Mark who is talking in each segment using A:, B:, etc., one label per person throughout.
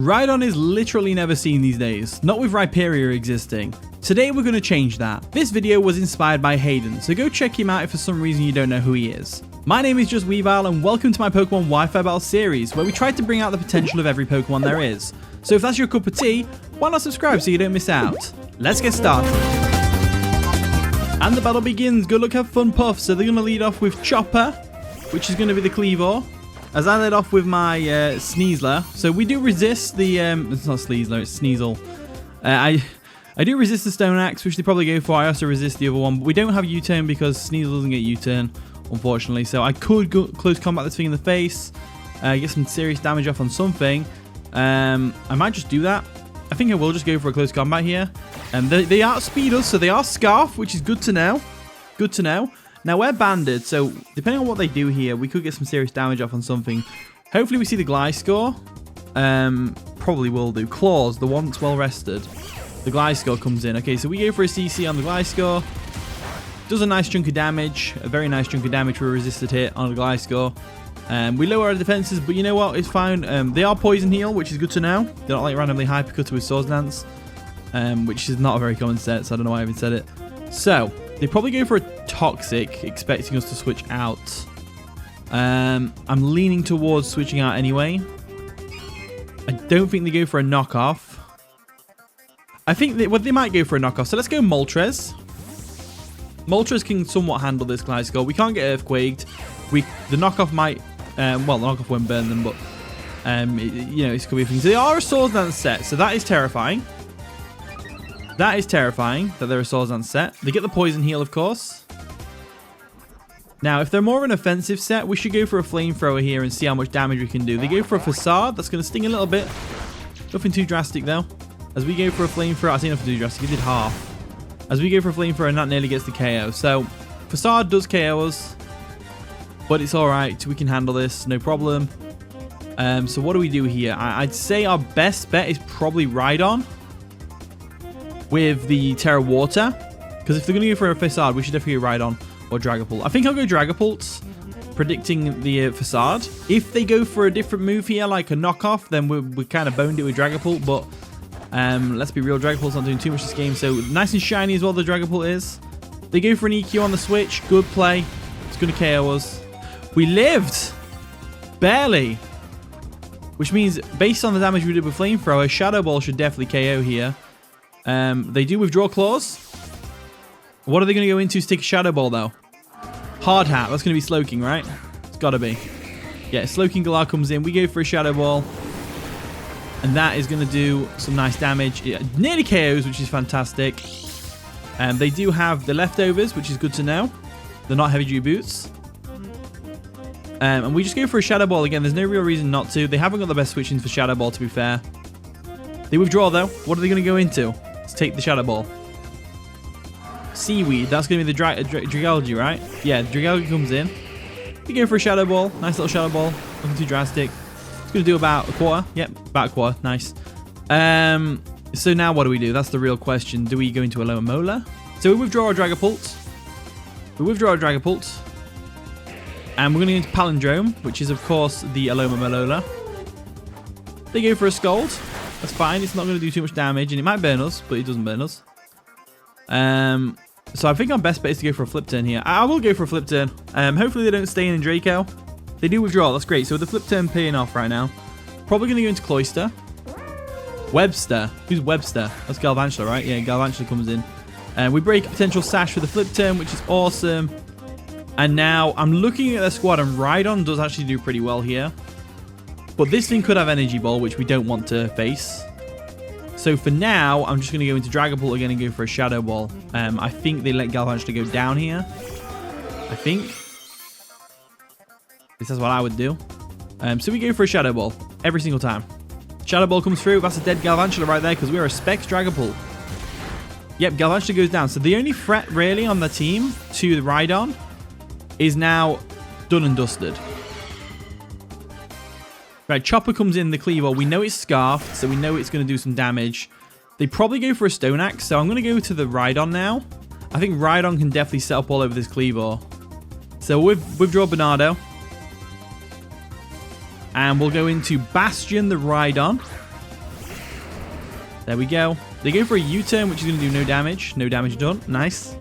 A: Rhydon is literally never seen these days, not with Rhyperia existing. Today we're going to change that. This video was inspired by Rhydon, so go check him out if for some reason you don't know who he is. My name is just Weavile and welcome to my Pokemon Wi-Fi Battle series, where we try to bring out the potential of every Pokemon there is. So if that's your cup of tea, why not subscribe so you don't miss out? Let's get started. And the battle begins. Good luck, have fun, Puff. So they're going to lead off with Chopper, which is going to be the Cleavor. As I led off with my Sneasler. So we do resist the... it's not Sleezler, it's Sneasel. I do resist the Stone Axe, which they probably go for. I also resist the other one. But we don't have U-turn because Sneasel doesn't get U-turn, unfortunately. So I could go close combat this thing in the face. Get some serious damage off on something. I might just do that. I think I will just go for a close combat here. They outspeed us, so they are Scarf, which is good to know. Good to know. Now, we're banded, so depending on what they do here, we could get some serious damage off on something. Hopefully, we see the Gliscor. Probably will do. Claws, the one that's well rested. The Gliscor comes in. Okay, so we go for a CC on the Gliscor. Does a nice chunk of damage. A very nice chunk of damage for a resisted hit on the Gliscor. We lower our defenses, but you know what? It's fine. They are Poison Heal, which is good to know. They're not like randomly Hypercutter with Swords Dance, which is not a very common set, so I don't know why I even said it. So, they probably go for a Toxic, expecting us to switch out. I'm leaning towards switching out anyway. I don't think they go for a knockoff. I think they might go for a knockoff. So let's go Moltres. Moltres can somewhat handle this Gliscor. We can't get Earthquaked. The knockoff might... well, the knockoff won't burn them, but... you know, it's could be a thing. So they are a Swords Dance set, so that is terrifying. That is terrifying that they're a Swords Dance set. They get the Poison Heal, of course. Now, if they're more of an offensive set, we should go for a Flamethrower here and see how much damage we can do. They go for a Facade. That's going to sting a little bit. Nothing too drastic, though. As we go for a Flamethrower... I say nothing too drastic. It did half. As we go for a Flamethrower, and that nearly gets the KO. So, Facade does KO us. But it's alright. We can handle this. No problem. So, what do we do here? I'd say our best bet is probably Rhydon with the Terra Water. Because if they're going to go for a Facade, we should definitely go Rhydon or Dragapult. I think I'll go Dragapult, predicting the Facade. If they go for a different move here, like a knockoff, then we kind of boned it with Dragapult. But let's be real, Dragapult's not doing too much this game. So nice and shiny as well, the Dragapult is. They go for an EQ on the switch. Good play. It's going to KO us. We lived. Barely. Which means, based on the damage we did with Flamethrower, Shadow Ball should definitely KO here. They do withdraw Claws. What are they going to go into to take a Shadow Ball, though? Hard Hat. That's going to be Slowking, right? It's got to be. Yeah, Slowking Galar comes in. We go for a Shadow Ball. And that is going to do some nice damage. It nearly KOs, which is fantastic. They do have the Leftovers, which is good to know. They're not Heavy Dew Boots. And we just go for a Shadow Ball again. There's no real reason not to. They haven't got the best switch-ins for Shadow Ball, to be fair. They withdraw, though. What are they going to go into? Let's take the Shadow Ball. Seaweed. That's going to be the Dragalge, right? Yeah, Dragalge comes in. We go for a Shadow Ball. Nice little Shadow Ball. Nothing too drastic. It's going to do about a quarter. Yep, about a quarter. Nice. So now what do we do? That's the real question. Do we go into a Alomomola? So we withdraw our Dragapult. And we're going to go into Palindrome, which is, of course, the Alomomola. They go for a Scald. That's fine. It's not going to do too much damage, and it might burn us, but it doesn't burn us. So I think our best bet is to go for a Flip Turn here. I will go for a Flip Turn. Hopefully they don't stay in Draco. They do withdraw. That's great. So with the Flip Turn paying off right now, probably going to go into Cloyster. Webster. Who's Webster? That's Galvantula, right? Yeah, Galvantula comes in. We break a potential Sash for the Flip Turn, which is awesome. And now I'm looking at their squad, and Rhydon does actually do pretty well here. But this thing could have Energy Ball, which we don't want to face. So for now, I'm just going to go into Dragapult again and go for a Shadow Ball. I think they let Galvantula go down here. I think. This is what I would do. So we go for a Shadow Ball every single time. Shadow Ball comes through. That's a dead Galvantula right there because we are a Specs Dragapult. Yep, Galvantula goes down. So the only threat really on the team to the Rhydon is now done and dusted. Right, Chopper comes in the Cleavor. We know it's Scarfed, so we know it's going to do some damage. They probably go for a Stone Axe, so I'm going to go to the Rhydon now. I think Rhydon can definitely set up all over this Cleavor. So we'll withdraw Bernardo. And we'll go into Bastion the Rhydon. There we go. They go for a U-turn, which is going to do no damage. No damage done. Nice.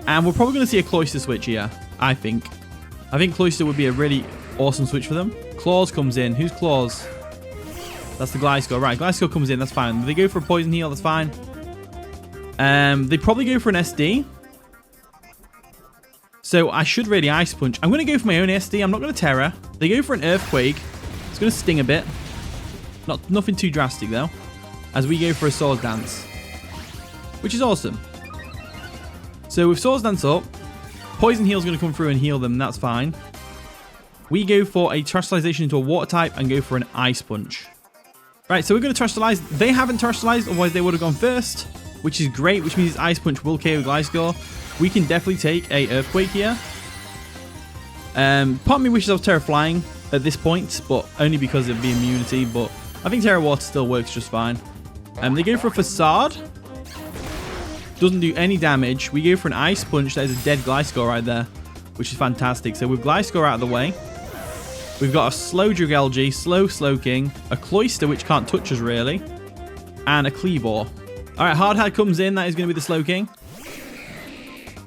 A: And we're probably going to see a Cloyster switch here, I think. I think Cloyster would be a really awesome switch for them. Claws comes in. Who's Claws? That's the Gliscor. Right, Gliscor comes in. That's fine. They go for a Poison Heal. That's fine. They probably go for an SD. So I should really Ice Punch. I'm going to go for my own SD. I'm not going to Terra. They go for an Earthquake. It's going to sting a bit. Nothing too drastic, though. As we go for a Swords Dance. Which is awesome. So with Swords Dance up, Poison Heal is going to come through and heal them. That's fine. We go for a Terastallization into a Water type and go for an Ice Punch. Right, so we're going to Terastallize. They haven't Terastallized, otherwise they would have gone first. Which is great, which means Ice Punch will KO Gliscor. We can definitely take a Earthquake here. Part of me wishes I was Terra Flying at this point, but only because of the immunity. But I think Terra Water still works just fine. They go for a Facade. Doesn't do any damage. We go for an Ice Punch. That is a dead Gliscor right there, which is fantastic. So with Gliscor out of the way, we've got a slow Dragalge, slow Slowking, a Cloyster, which can't touch us really, and a Kleavor. All right, Hardhat comes in. That is going to be the Slowking.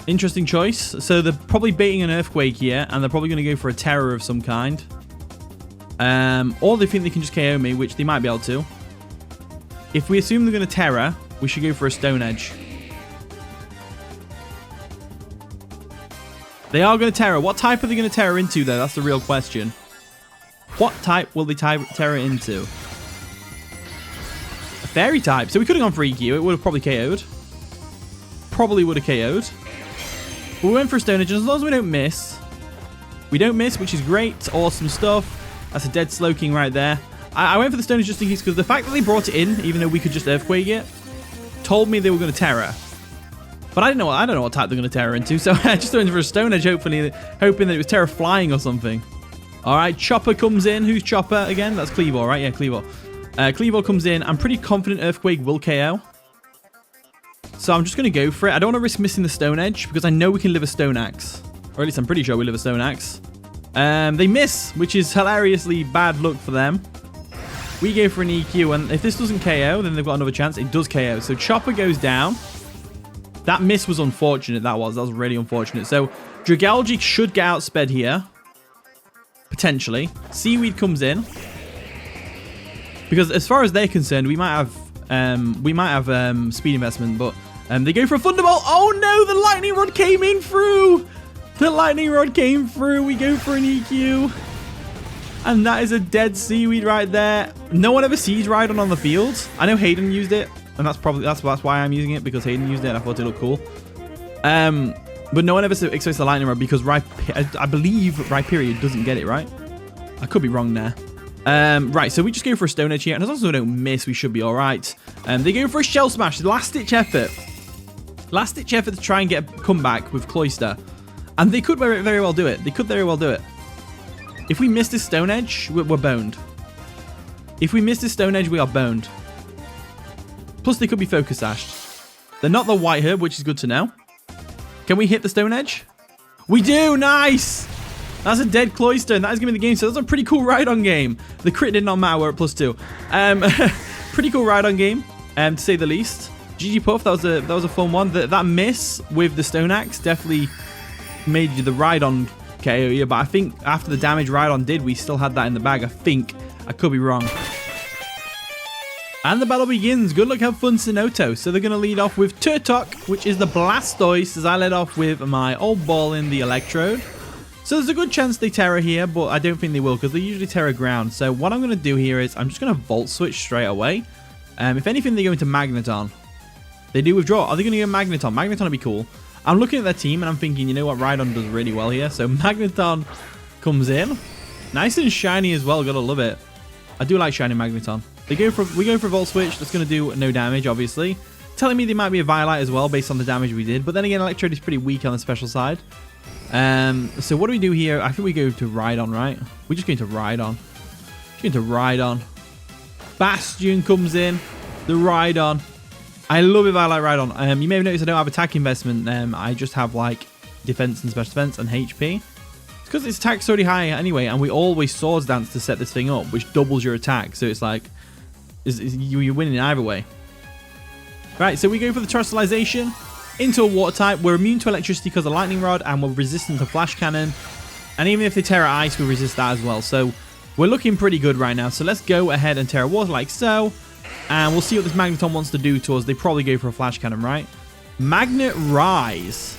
A: Interesting choice. So they're probably baiting an Earthquake here, and they're probably going to go for a Terror of some kind. Or they think they can just KO me, which they might be able to. If we assume they're going to Terror, we should go for a Stone Edge. They are going to Terror. What type are they going to Terror into, though? That's the real question. What type will they Terror into? A Fairy type. So we could have gone for EQ. It would have probably KO'd. Probably would have KO'd. But we went for a Stone Edge. As long as we don't miss. We don't miss, which is great. Awesome stuff. That's a dead Slowking right there. I went for the Stone Edge just in case, because the fact that they brought it in, even though we could just Earthquake it, told me they were going to Terror. But I don't know what type they're going to Terror into, so I just went for a Stone Edge, hoping that it was Terror Flying or something. All right, Chopper comes in. Who's Chopper again? That's Kleavor, right? Yeah, Kleavor. Kleavor comes in. I'm pretty confident Earthquake will KO. So I'm just going to go for it. I don't want to risk missing the Stone Edge, because I know we can live a Stone Axe. Or at least I'm pretty sure we live a Stone Axe. They miss, which is hilariously bad luck for them. We go for an EQ, and if this doesn't KO, then they've got another chance. It does KO. So Chopper goes down. That miss was unfortunate. That was really unfortunate. So Dragalge should get outsped here. Potentially. Seaweed comes in. Because as far as they're concerned, we might have speed investment, but they go for a Thunderbolt. Oh no, the Lightning Rod came in through. The Lightning Rod came through. We go for an EQ. And that is a dead Seaweed right there. No one ever sees Rhydon on the field. I know Hayden used it. And that's why I'm using it, because Hayden used it and I thought it looked cool. But no one ever expects the Lightning Rod, because I believe Rhyperior doesn't get it, right? I could be wrong there. Right, so we just go for a Stone Edge here, and as long as we don't miss, we should be all right. They go for a Shell Smash, last-ditch effort. Last-ditch effort to try and get a comeback with Cloyster. And they could very well do it. They could very well do it. If we miss this Stone Edge, we're boned. If we miss this Stone Edge, we are boned. Plus, they could be Focus Sashed. They're not the White Herb, which is good to know. Can we hit the Stone Edge? We do! Nice! That's a dead Cloyster, and that is going to be the game. So that's a pretty cool Rhydon game. The crit did not matter. We're at +2. Pretty cool Rhydon game, to say the least. GG Puff, that was a fun one. That miss with the Stone Axe definitely made the Rhydon KO here. But I think after the damage Rhydon did, we still had that in the bag. I think. I could be wrong. And the battle begins. Good luck, have fun, Sinnoh. So they're going to lead off with Turtok, which is the Blastoise, as I led off with my old ball in the Electrode. So there's a good chance they Terra here, but I don't think they will, because they usually Terra ground. So what I'm going to do here is I'm just going to Volt Switch straight away. If anything, they go into Magneton. They do withdraw. Are they going to go Magneton? Magneton would be cool. I'm looking at their team, and I'm thinking, you know what? Rhydon does really well here. So Magneton comes in. Nice and shiny as well. Gotta love it. I do like shiny Magneton. We go for Volt Switch. That's going to do no damage, obviously. Telling me they might be a Violite as well, based on the damage we did. But then again, Electrode is pretty weak on the special side. So what do we do here? I think we go to Rhydon, right? We're just going to Rhydon. Bastion comes in. The Rhydon. I love it. I like Rhydon. You may have noticed I don't have attack investment. I just have like defense and special defense and HP. It's because its attack's already high anyway, and we always Swords Dance to set this thing up, which doubles your attack. So it's like you're winning either way. Right, so we go for the terrestrialization into a water type. We're immune to electricity because of lightning rod, and we're resistant to flash cannon. And even if they Terra Ice, we resist that as well. So we're looking pretty good right now. So let's go ahead and Terra Water like so. And we'll see what this Magneton wants to do to us. They probably go for a flash cannon, right? Magnet Rise.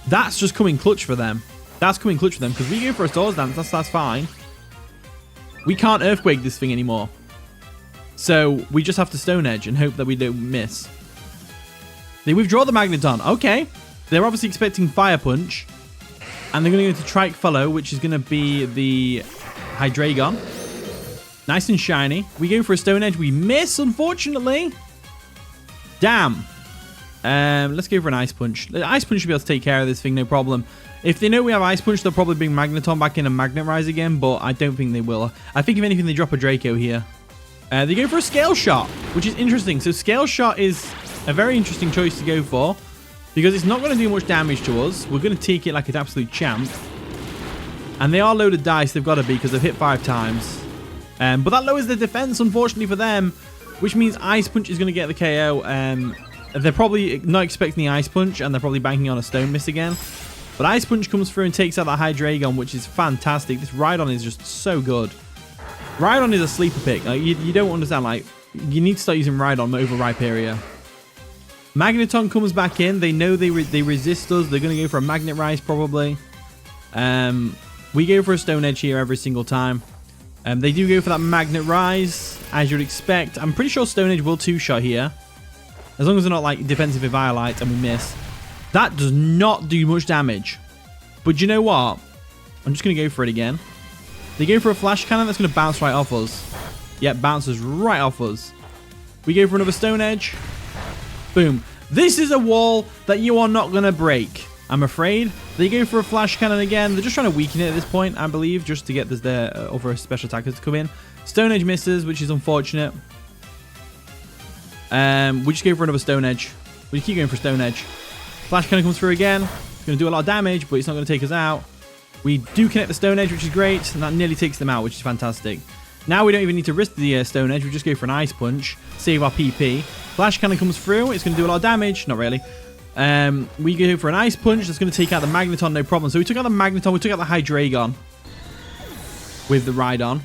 A: That's just coming clutch for them. That's coming clutch for them. Because we go for a Swords Dance. That's fine. We can't Earthquake this thing anymore. So we just have to Stone Edge and hope that we don't miss. They withdraw the Magneton. Okay. They're obviously expecting Fire Punch. And they're going to go to Trike Follow, which is going to be the Hydreigon. Nice and shiny. We go for a Stone Edge. We miss, unfortunately. Damn. Let's go for an Ice Punch. The Ice Punch should be able to take care of this thing, no problem. If they know we have Ice Punch, they'll probably bring Magneton back in and Magnet Rise again, but I don't think they will. I think if anything, they drop a Draco here. They go for a Scale Shot, which is interesting. So Scale Shot is a very interesting choice to go for. Because it's not going to do much damage to us. We're going to take it like an absolute champ. And they are loaded dice. They've got to be because they've hit 5 times. But that lowers their defense, unfortunately, for them. Which means Ice Punch is going to get the KO. They're probably not expecting the Ice Punch. And they're probably banking on a Stone Miss again. But Ice Punch comes through and takes out that Hydreigon, which is fantastic. This Rhydon is just so good. Rhydon is a sleeper pick. Like, you don't understand. Like, you need to start using Rhydon over Rhyperior. Magneton comes back in. They know they resist us. They're going to go for a Magnet Rise probably. We go for a Stone Edge here every single time. They do go for that Magnet Rise, as you'd expect. I'm pretty sure Stone Edge will 2-shot here. As long as they're not like defensive Eviolite and we miss. That does not do much damage. But you know what? I'm just going to go for it again. They go for a Flash Cannon that's going to bounce right off us. Yep, bounces right off us. We go for another Stone Edge. Boom. This is a wall that you are not going to break, I'm afraid. They go for a Flash Cannon again. They're just trying to weaken it at this point, I believe, just to get their other special attackers to come in. Stone Edge misses, which is unfortunate. We just go for another Stone Edge. We keep going for Stone Edge. Flash Cannon comes through again. It's going to do a lot of damage, but it's not going to take us out. We do connect the Stone Edge, which is great, and that nearly takes them out, which is fantastic. Now we don't even need to risk the Stone Edge. We just go for an Ice Punch, save our PP. Flash Cannon comes through. It's going to do a lot of damage. Not really. We go for an Ice Punch. That's going to take out the Magneton, no problem. So we took out the Magneton. We took out the Hydreigon with the Rhydon.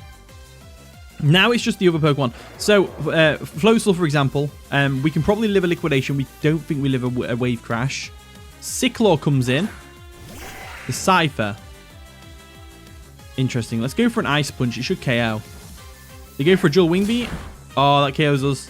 A: Now it's just the other Pokemon. So, Floatzel, for example, we can probably live a Liquidation. We don't think we live a Wave Crash. Cyclor comes in. The Cypher. Interesting. Let's go for an Ice Punch. It should KO. They go for a Dual Wing Beat. Oh, that KOs us.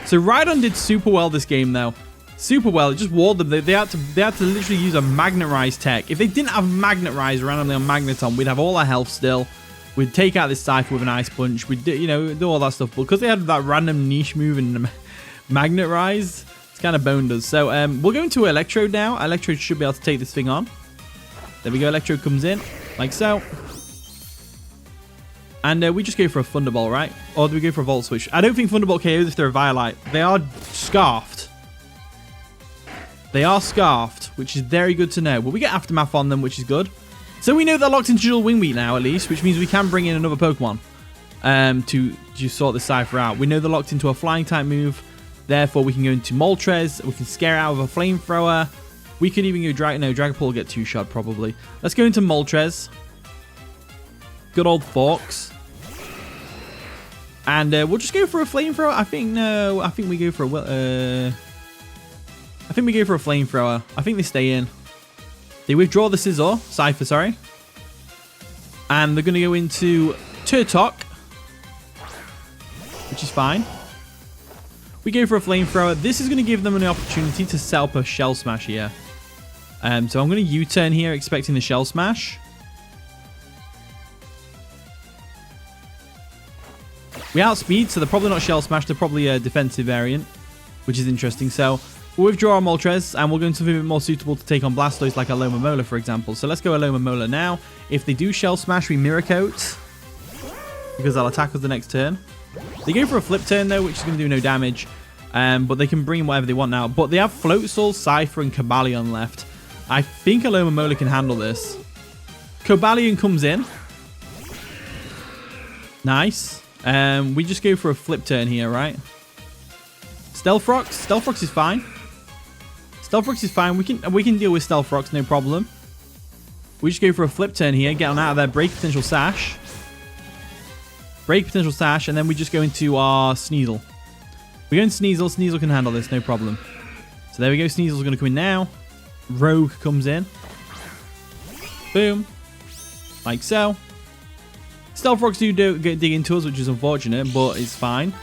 A: So Rhydon did super well this game, though. Super well. It just walled them. They had to literally use a Magnet Rise tech. If they didn't have Magnet Rise randomly on Magneton, we'd have all our health still. We'd take out this Cypher with an Ice Punch. We'd do, do all that stuff. But because they had that random niche move in Magnet Rise, it's kind of boned us. So we'll go into Electrode now. Electrode should be able to take this thing on. There we go. Electrode comes in, like so. And we just go for a Thunderbolt, right? Or do we go for a Volt Switch? I don't think Thunderbolt KOs if they're a Violite. They are Scarfed. They are Scarfed, which is very good to know. Well, we get Aftermath on them, which is good. So we know they're locked into Dual Wing Beat now, at least, which means we can bring in another Pokemon to sort this Cypher out. We know they're locked into a Flying type move. Therefore, we can go into Moltres. We can scare it out with a Flamethrower. We could even go Dragapult will get 2-shot probably. Let's go into Moltres. Good old Forks. And we'll just go for a Flamethrower. I think we go for a Flamethrower. I think they stay in. They withdraw the Cypher, sorry. And they're going to go into Turtok, which is fine. We go for a Flamethrower. This is going to give them an opportunity to set up a Shell Smash here. So I'm going to U-turn here, expecting the Shell Smash. We outspeed, so they're probably not Shell Smash. They're probably a defensive variant, which is interesting. So we'll withdraw our Moltres, and we'll go into something a bit more suitable to take on Blastoise, like a Alomomola, for example. So let's go Alomomola now. If they do Shell Smash, we Mirror Coat, because they'll attack us the next turn. They go for a Flip Turn, though, which is going to do no damage. But they can bring in whatever they want now. But they have Floatzel, Cypher, and Cobalion left. I think Alomomola can handle this. Cobalion comes in. Nice. We just go for a Flip Turn here, right? Stealth Rocks. Stealth Rocks is fine. Stealth Rocks is fine. We can deal with Stealth Rocks, no problem. We just go for a flip turn here. Get on out of there. Break Potential Sash. Break Potential Sash. And then we just go into our Sneasel. We go into Sneasel. Sneasel can handle this, no problem. So there we go. Sneasel's going to come in now. Rogue comes in. Boom. Like so. Stealth Rocks do dig into us, which is unfortunate, but it's fine.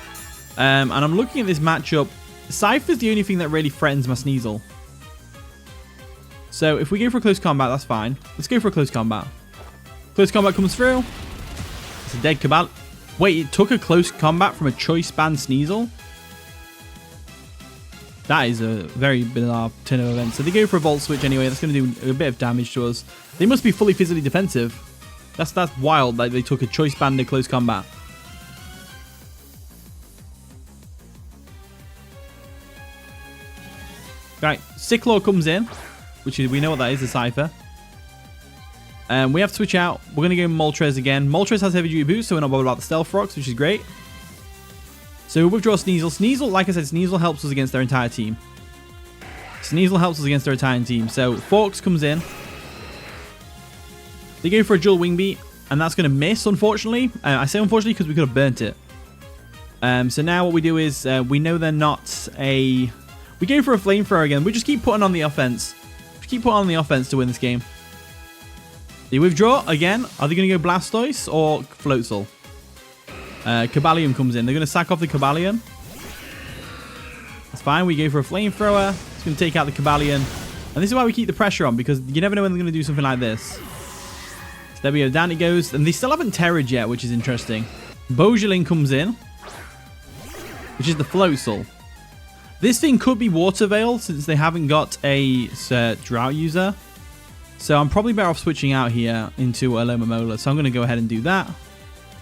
A: And I'm looking at this matchup. Cypher's the only thing that really threatens my Sneasel. So if we go for a close combat, that's fine. Let's go for a close combat. Close combat comes through. It's a dead Cabal. Wait, it took a close combat from a choice band Sneasel? That is a very bizarre turn of events. So they go for a Volt Switch anyway. That's going to do a bit of damage to us. They must be fully physically defensive. That's wild that they took a choice band in close combat. Right, Sicklor comes in, which is, we know what that is, a Cypher. We have to switch out. We're going to go Moltres again. Moltres has heavy duty boots, so we're not bothered about the Stealth Rocks, which is great. So we withdraw Sneasel. Sneasel, like I said, Sneasel helps us against their entire team. Sneasel helps us against their entire team. So Forks comes in. They go for a dual Wing Beat, and that's going to miss, unfortunately. I say unfortunately because we could have burnt it. So now what we do is, we know they're not a... We go for a Flamethrower again. We just keep putting on the offense. Just keep putting on the offense to win this game. They withdraw again. Are they going to go Blastoise or Floatzel? Cobalion comes in. They're going to sack off the Cobalion. That's fine. We go for a Flamethrower. It's going to take out the Cobalion. And this is why we keep the pressure on, because you never know when they're going to do something like this. So there we go. Down it goes. And they still haven't Terrored yet, which is interesting. Beaujolin comes in, which is the Floatzel. This thing could be Water Veil since they haven't got a Drought user. So I'm probably better off switching out here into Alomomola. So I'm going to go ahead and do that.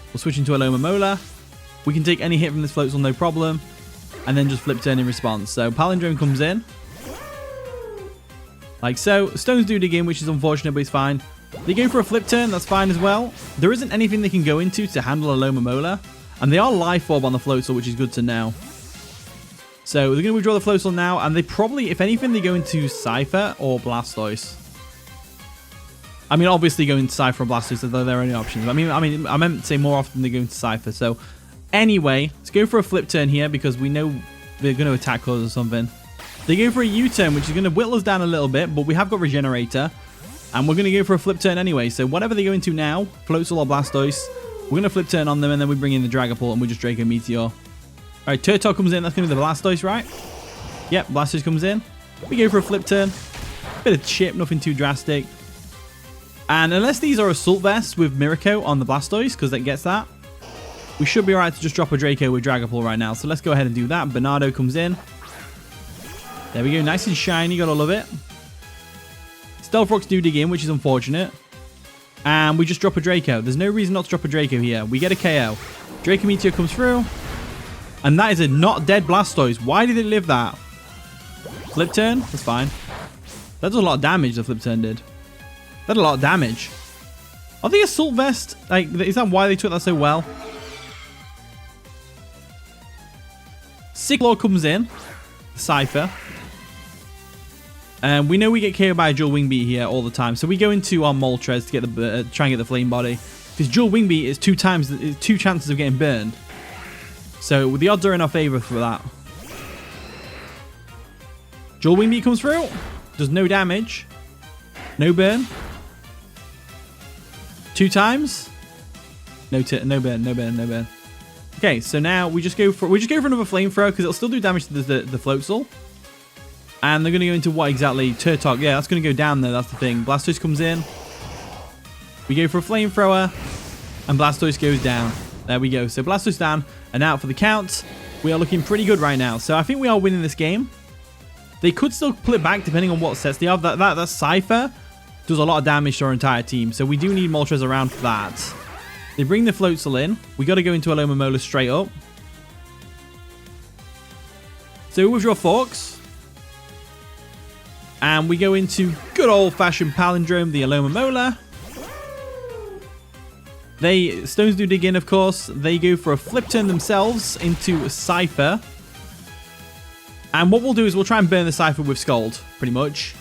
A: We'll switch into Alomomola. We can take any hit from this Floatzel, no problem. And then just flip turn in response. So Palindrome comes in. Like so. Stones do dig in, which is unfortunate, but it's fine. They go for a flip turn. That's fine as well. There isn't anything they can go into to handle Alomomola. And they are Life Orb on the Floatzel, which is good to know. So they're going to withdraw the Floatzel now, and they probably, if anything, they go into Cypher or Blastoise. I mean, obviously going into Cypher or Blastoise are their only options. I meant to say more often they go into Cypher. So anyway, let's go for a flip turn here because we know they're going to attack us or something. They go for a U-turn, which is going to whittle us down a little bit, but we have got Regenerator, and we're going to go for a flip turn anyway. So whatever they go into now, Floatzel or Blastoise, we're going to flip turn on them, and then we bring in the Dragapult, and we just Draco Meteor. Alright, Turtok comes in. That's going to be the Blastoise, right? Yep, Blastoise comes in. We go for a flip turn. Bit of chip, nothing too drastic. And unless these are Assault Vests with Miracle on the Blastoise, because that gets that, we should be alright to just drop a Draco with Dragapult right now. So let's go ahead and do that. Bernardo comes in. There we go. Nice and shiny. Gotta love it. Stealth Rocks do dig in, which is unfortunate. And we just drop a Draco. There's no reason not to drop a Draco here. We get a KO. Draco Meteor comes through. And that is a not dead Blastoise. Why did it live that? Flip turn? That's fine. That does a lot of damage, the flip turn did. That did a lot of damage. Are the Assault Vest, like, is that why they took that so well? Sicklor comes in. Cypher. And we know we get KO'd by a dual Wing Beat here all the time. So we go into our Moltres to get the try and get the Flame Body. Because dual Wing Beat is two chances of getting burned. So the odds are in our favor for that. Dual Wing Beat comes through. Does no damage. No burn. 2 times. No burn. Okay, so now we just go for another Flamethrower because it'll still do damage to the Floatzel. And they're going to go into what exactly? Turtok. Yeah, that's going to go down there. That's the thing. Blastoise comes in. We go for a Flamethrower. And Blastoise goes down. There we go. So Blastoise down and out for the count. We are looking pretty good right now. So I think we are winning this game. They could still pull it back depending on what sets they have. That Cypher does a lot of damage to our entire team. So we do need Moltres around for that. They bring the Floatzel in. We got to go into Alomomola straight up. So we withdraw Forks. And we go into good old-fashioned Palindrome, the Alomomola. Stones do dig in, of course. They go for a flip turn themselves into a Cypher. And what we'll do is we'll try and burn the Cypher with Scald, pretty much.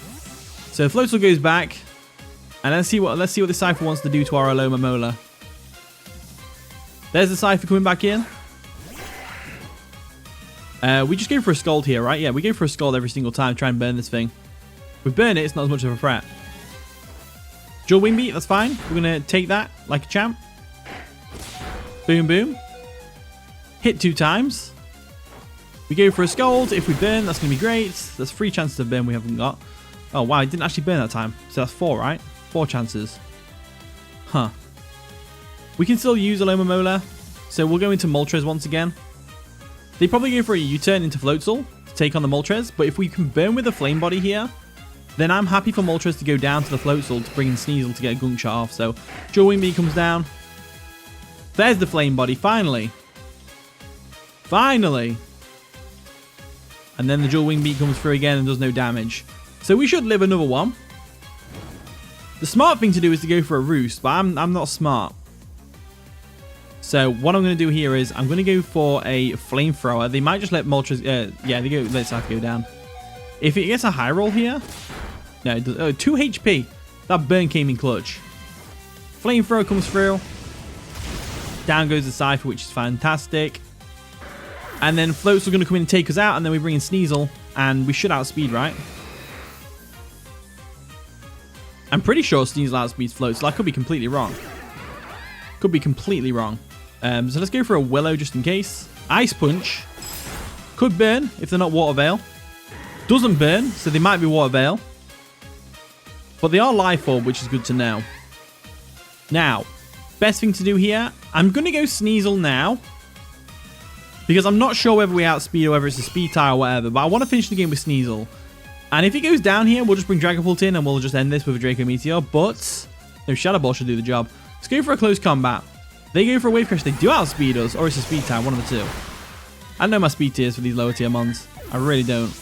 A: So Floatzel goes back. And let's see what the Cypher wants to do to our Alomomola. There's the Cypher coming back in. We just go for a Scald here, right? Yeah, we go for a Scald every single time, try and burn this thing. If we burn it, it's not as much of a threat. Dual Wing Beat, that's fine. We're going to take that like a champ. Boom, boom. Hit 2 times. We go for a Scald. If we burn, that's going to be great. There's 3 chances of burn we haven't got. Oh, wow, I didn't actually burn that time. So that's 4, right? 4 chances. Huh. We can still use Alomomola. So we'll go into Moltres once again. They probably go for a U-turn into Floatzel to take on the Moltres. But if we can burn with the Flame Body here, then I'm happy for Moltres to go down to the Floatzel to bring in Sneasel to get a Gunk Shot off. So Dual Wing Beat comes down. There's the Flame Body, finally. Finally. And then the Dual Wing Beat comes through again and does no damage. So we should live another one. The smart thing to do is to go for a Roost, but I'm not smart. So what I'm going to do here is I'm going to go for a Flamethrower. They might just let Moltres... yeah, they go. Let Cypher go down. If it gets a high roll here... No, it does, oh, 2 HP. That burn came in clutch. Flamethrower comes through. Down goes the Cypher, which is fantastic. And then Floatzel going to come in and take us out, and then we bring in Sneasel, and we should outspeed, right? I'm pretty sure Sneasel outspeeds Floatzel. I could be completely wrong. Could be completely wrong. So let's go for a Willow just in case. Ice Punch. Could burn if they're not Water Veil. Doesn't burn, so they might be Water Veil. But they are Life Orb, which is good to know. Now, best thing to do here, I'm going to go Sneasel now. Because I'm not sure whether we outspeed or whether it's a speed tie or whatever. But I want to finish the game with Sneasel. And if he goes down here, we'll just bring Dragapult in and we'll just end this with a Draco Meteor. But no, Shadow Ball should do the job. Let's go for a close combat. They go for a Wave Crash. They do outspeed us, or it's a speed tie, one of the two. I don't know my speed tiers for these lower tier mons. I really don't.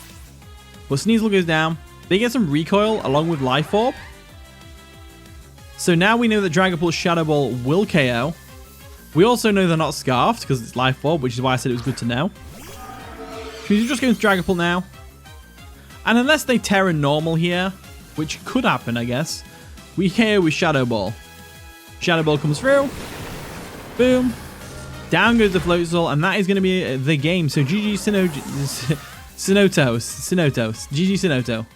A: But Sneasel goes down. They get some recoil along with Life Orb. So now we know that Dragapult's Shadow Ball will KO. We also know they're not Scarfed because it's Life Orb, which is why I said it was good to know. We're just going to Dragapult now. And unless they Terra Normal here, which could happen, I guess, we KO with Shadow Ball. Shadow Ball comes through. Boom. Down goes the Floatzel, and that is going to be the game. So GG Sinotos. GG Sinoto.